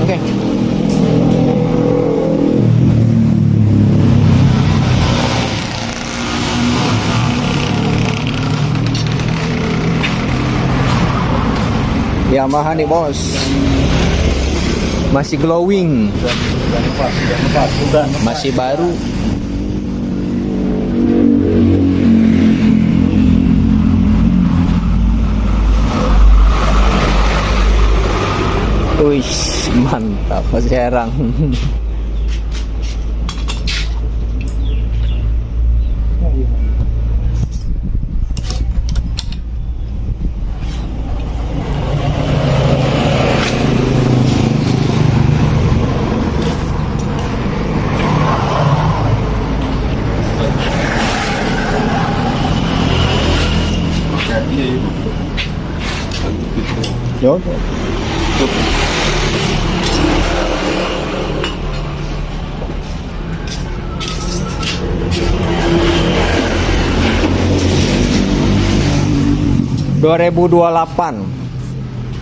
Oke. Yamaha nih bos. Masih glowing, masih baru. Wih, mantap, masih herang. Yo.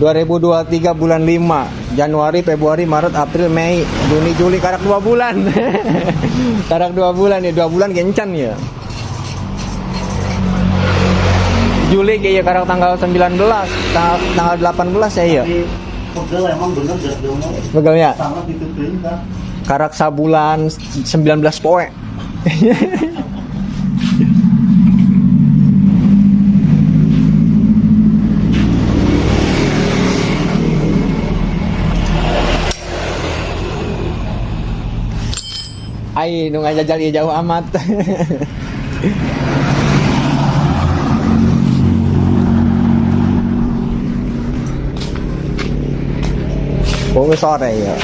2023 bulan 5, Januari, Februari, Maret, April, Mei, Juni, Juli, karak 2 bulan. Karak 2 bulan ya, 2 bulan kencan ya. Juli kayak karak tanggal 19, tanggal 18 ya. Pegel emang bener jadi umur. Begelnya. Sangat ditutuin kan. Karak sabulan 19 poe. Ai, nung ngajajal ieu jauh amat. Pokoknya sore ya.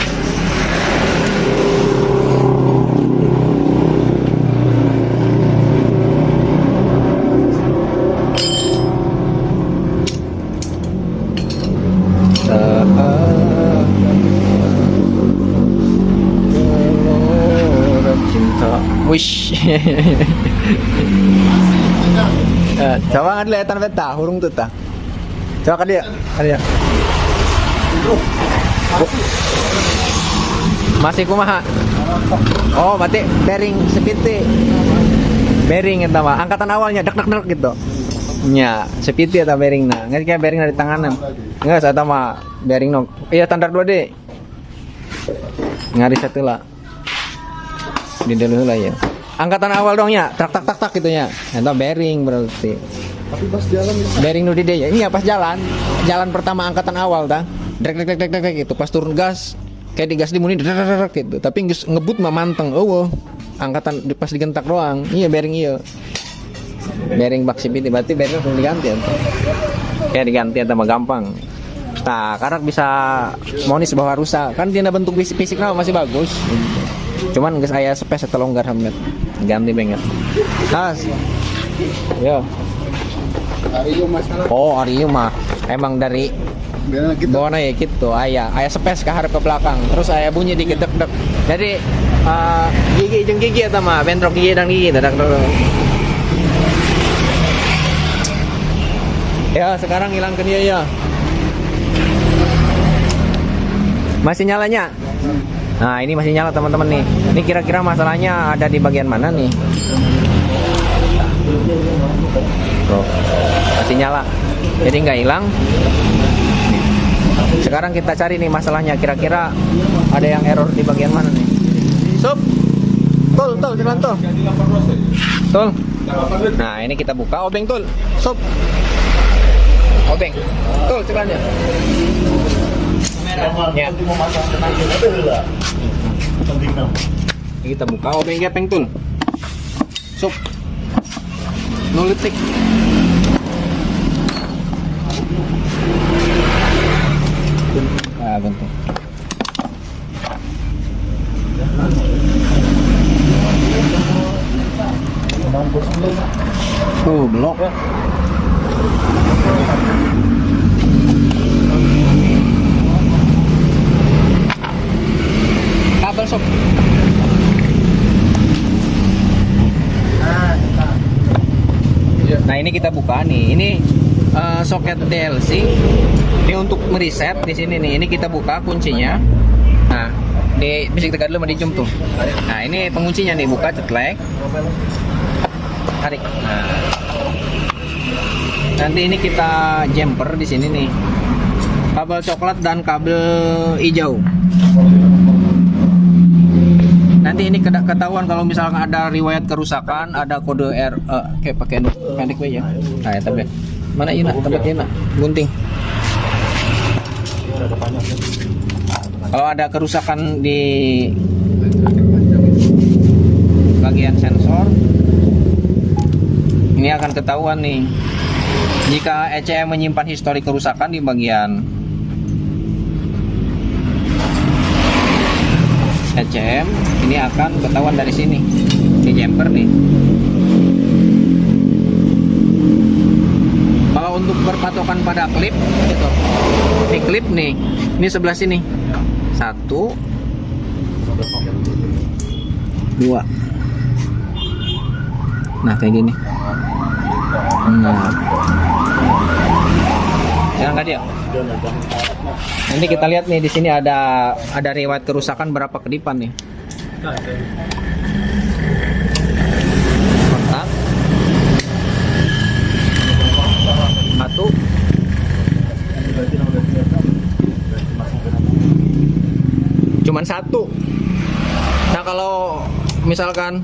Wish. Coba kan lihat peta, hurung tuh ta. Coba kan dia, Masih kumaha? Oh, berarti bearing sepiti. Bearing eta mah, angkatan awalnya dek gitu. Nya, sepiti eta bearing nah. Nggak kayak bearing dari tanganan. Nggak, eta mah bearing no. Iya, standar 2D. Ngari satu lah. Di dulu lah ya. Angkatan awal dong ya, tak gitu ya. Eta bearing berarti. Tapi pas jalan Bearing nu di dia ya. Iya pas jalan. Jalan pertama angkatan awal tah. Drek gitu. Pas turun gas kayak digas di muni gitu. Tapi geus ngebut mah manteng. Eueuh. Angkatan pas digentak doang. Iya bearing iya. Bearing bak CVT berarti bearing langsung diganti ya. Kayak diganti eta mah gampang. Nah, karak bisa monis bahwa rusak. Kan dia bentuk fisiknya masih bagus. Cuman geus aya space eta longgar hamnet. Ganti banget. Tas. Ya. Ariyo masalah. Oh, Ariyo mah emang dari Biar kita bawana ya gitu. Aya space ke hareup ke belakang. Terus aya bunyi digedek-dek. Jadi gigi jeung gigi eta mah bentrok gigi dan gigi dadak. Ya, sekarang hilangkan dia ya. Masih nyalanya? Nah, ini masih nyala teman-teman nih. Ini kira-kira masalahnya ada di bagian mana nih? Tuh, masih nyala. Jadi nggak hilang. Sekarang kita cari nih masalahnya. Kira-kira ada yang error di bagian mana nih? Sup. Tul, jalan tul. Tul. Nah, ini kita buka obeng tul. Sup. Obeng. Tul, celananya. Ya. Kita buka obeng gepeng tul. Sup. Nulitik. Ah, bentuk. Tuh, blok. Kabel sob. Nah, ini kita buka nih. Ini soket DLC. Ini untuk mereset di sini nih. Ini kita buka kuncinya. Nah, di bisik tekan dulu dijum tuh. Nah, ini penguncinya nih, buka ceklek. Tarik. Nah. Nanti ini kita jumper di sini nih. Kabel coklat dan kabel hijau. Nanti ini ketahuan kalau misalkan ada riwayat kerusakan, ada kode R, kayak pakai pendek ya. Nah, ya tapi mana ini tempatnya nak gunting. Kalau ada kerusakan di bagian sensor, ini akan ketahuan nih. Jika ECM menyimpan histori kerusakan di bagian ECM, ini akan ketahuan dari sini di jumper nih. Kalau untuk berpatokan pada klip, gitu. Ini klip nih, ini sebelah sini. 1, 2. Nah, kayak gini. Nah, Ya nggak dia. Nanti kita lihat nih di sini ada riwayat kerusakan berapa kedipan nih. Kontak. Satu. Cuman satu. Nah kalau misalkan,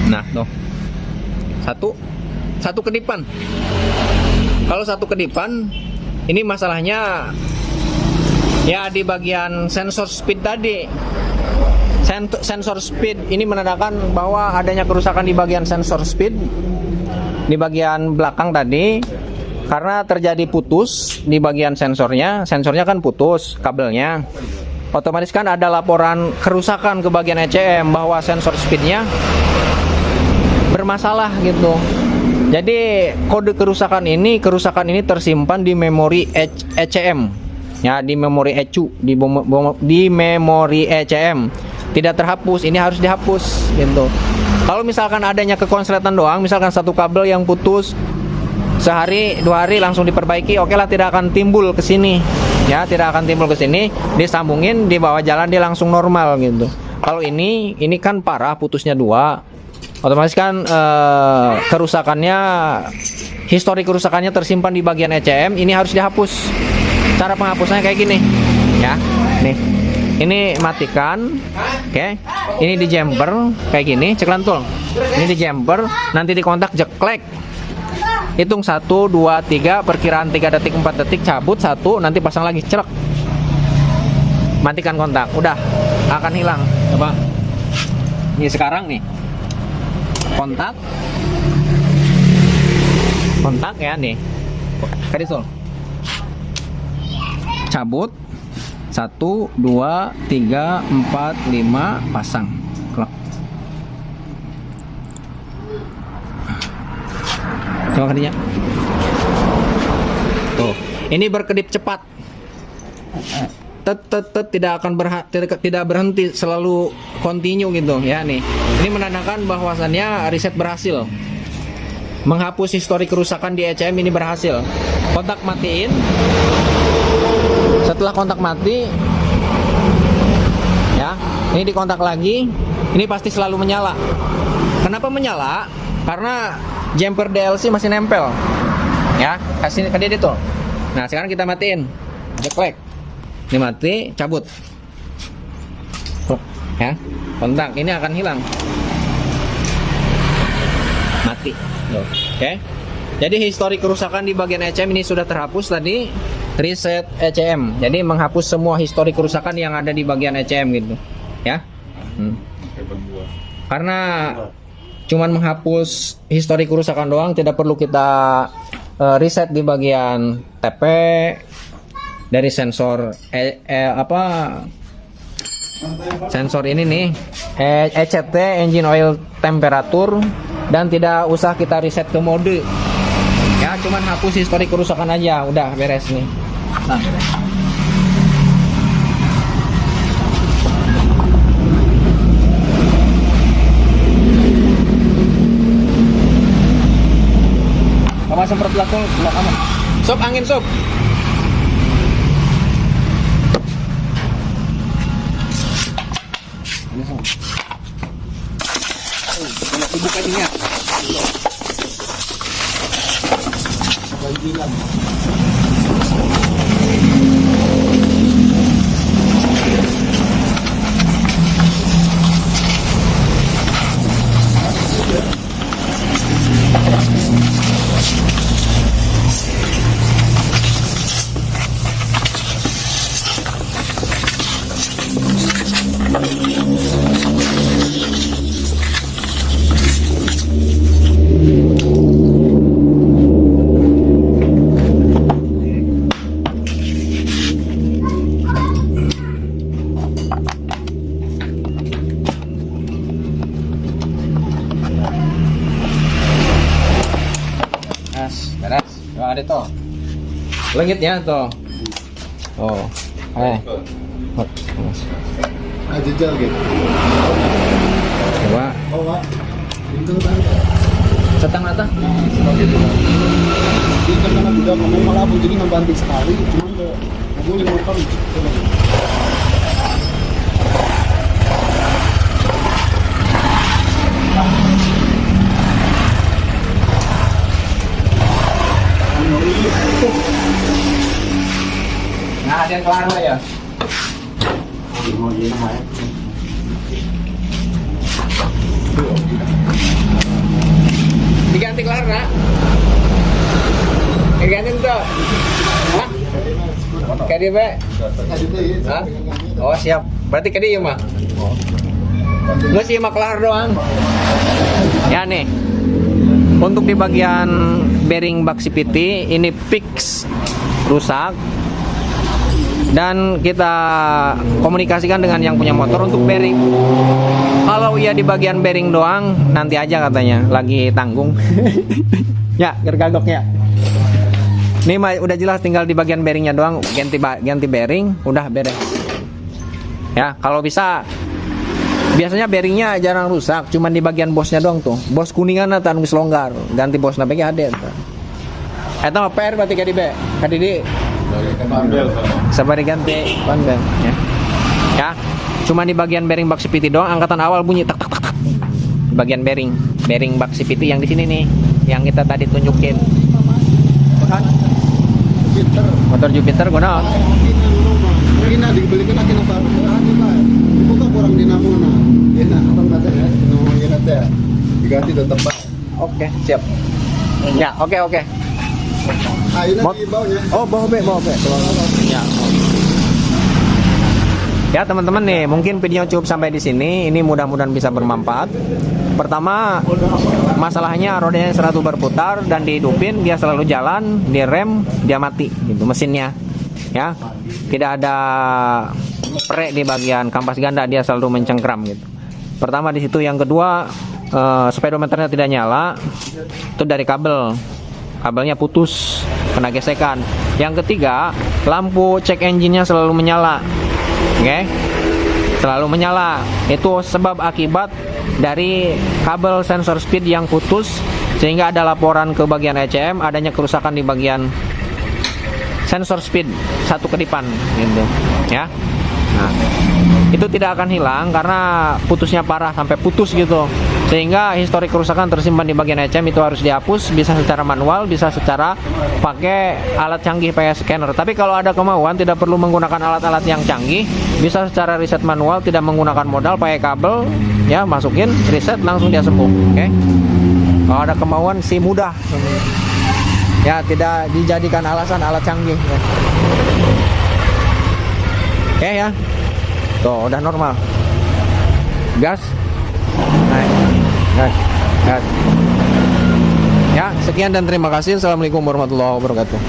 nah tuh satu kedipan. Kalau satu kedipan, ini masalahnya ya di bagian sensor speed tadi. Sensor speed ini menandakan bahwa adanya kerusakan di bagian sensor speed di bagian belakang tadi, karena terjadi putus di bagian sensornya kan putus kabelnya. Otomatis kan ada laporan kerusakan ke bagian ECM bahwa sensor speednya bermasalah gitu. Jadi kode kerusakan ini tersimpan di memori ECM ya, di memori ECU, di memori ECM. Tidak terhapus, ini harus dihapus gitu. Kalau misalkan adanya kekonsletan doang, misalkan satu kabel yang putus sehari 2 hari langsung diperbaiki, oke lah, tidak akan timbul ke sini ya, tidak akan timbul ke sini, disambungin di bawah jalan dia langsung normal gitu. Kalau ini kan parah, putusnya 2, otomatis kan kerusakannya, histori kerusakannya tersimpan di bagian ECM, ini harus dihapus. Cara penghapusannya kayak gini ya, nih ini matikan, oke. Ini di jumper kayak gini, ceklantul. Ini di jumper, nanti di kontak jeklek. Hitung 1, 2, 3, perkiraan 3 detik, 4 detik, cabut 1, nanti pasang lagi, cerek. Matikan kontak, udah akan hilang. Coba. Ini sekarang nih. Kontak ya nih. Kadisul. Cabut. 1, 2, 3, 4, 5, pasang. Klok. Coba kadinya. Tuh, ini berkedip cepat. Tidak akan tidak berhenti, selalu continue gitu ya nih. Ini menandakan bahwasannya riset berhasil. Menghapus histori kerusakan di ECM ini berhasil. Kontak matiin. Setelah kontak mati ya, ini dikontak lagi, ini pasti selalu menyala. Kenapa menyala? Karena jumper DLC masih nempel ya, kasih ke dia itu. Nah sekarang kita matiin, jeklek, ini mati, cabut ya, kontak ini akan hilang, mati. Oke. Jadi histori kerusakan di bagian ECM ini sudah terhapus tadi. Reset ECM, jadi menghapus semua histori kerusakan yang ada di bagian ECM gitu ya. Karena cuman menghapus histori kerusakan doang, tidak perlu kita reset di bagian TP dari sensor sensor ini nih, ECT, engine oil temperature, dan tidak usah kita reset ke mode ya, cuman hapus histori kerusakan aja, udah beres nih. Nah, kamu semprot belakang kamu. Sob, angin sob. Dibuka ini ya. Beres. Coba ada tuh. Lengit ya tuh. Oh. Jejal gitu. Coba. Oh, Pak. Setang mata. Kita kan udah ngomong malah jadi ngebanting sekali, cuman ngomong 5 motor. Nah, ada yang kelar lah ya. Diganti kelar nak? Diganti tuh. Hah? Kadi be? Hah? Oh siap. Berarti kadi ya mah? Nggak sih mah kelar doang. Ya nih. Untuk di bagian bearing bak CVT ini fix rusak. Dan kita komunikasikan dengan yang punya motor untuk bearing. Kalau ia di bagian bearing doang, nanti aja katanya, lagi tanggung. Ya, gergagok ya. Nih mah udah jelas tinggal di bagian bearingnya doang, ganti bearing, udah beres. Ya, kalau bisa, biasanya bearingnya jarang rusak, cuman di bagian bosnya doang tuh. Bos kuningan atau nunggu longgar, ganti bos nape ada. Eta mah PR berarti kadi be, kadi di. Sabar ganti bandel ya. Ya, cuma di bagian bearing bak CVT doang angkatan awal bunyi tak tak tak tak. Bagian bearing bak CVT yang di sini nih, yang kita tadi tunjukin. Motor Jupiter guna. Mungkin dibelikan lagi apa? Buka kurang dinamo na. Enak abang kata ya, dinamo ya kata. Diganti tetap pak. Oke, siap. Ya, oke. Ayo nanti bawanya. Oh, bawa be. Ya. Ya teman-teman nih, mungkin video cukup sampai di sini. Ini mudah-mudahan bisa bermanfaat. Pertama, masalahnya rodanya 100 berputar dan dihidupin, dia selalu jalan, dia rem, dia mati gitu mesinnya. Ya. Tidak ada prek di bagian kampas ganda, dia selalu mencengkram gitu. Pertama di situ, yang kedua speedometernya tidak nyala. Itu dari kabelnya putus, kena gesekan. Yang ketiga, lampu cek engine-nya selalu menyala. Oke, selalu menyala. Itu sebab akibat dari kabel sensor speed yang putus, sehingga ada laporan ke bagian ECM adanya kerusakan di bagian sensor speed satu kedipan gitu ya. Nah, itu tidak akan hilang karena putusnya parah sampai putus gitu, sehingga histori kerusakan tersimpan di bagian ECM. Itu harus dihapus, bisa secara manual, bisa secara pakai alat canggih kayak scanner. Tapi kalau ada kemauan, tidak perlu menggunakan alat-alat yang canggih, bisa secara riset manual, tidak menggunakan modal, pakai kabel ya, masukin, riset, langsung dia sembuh. Oke. Kalau ada kemauan sih mudah ya, tidak dijadikan alasan alat canggih ya. Oke ya, tuh udah normal. Gas, naik, gas. Ya, sekian dan terima kasih. Assalamualaikum warahmatullahi wabarakatuh.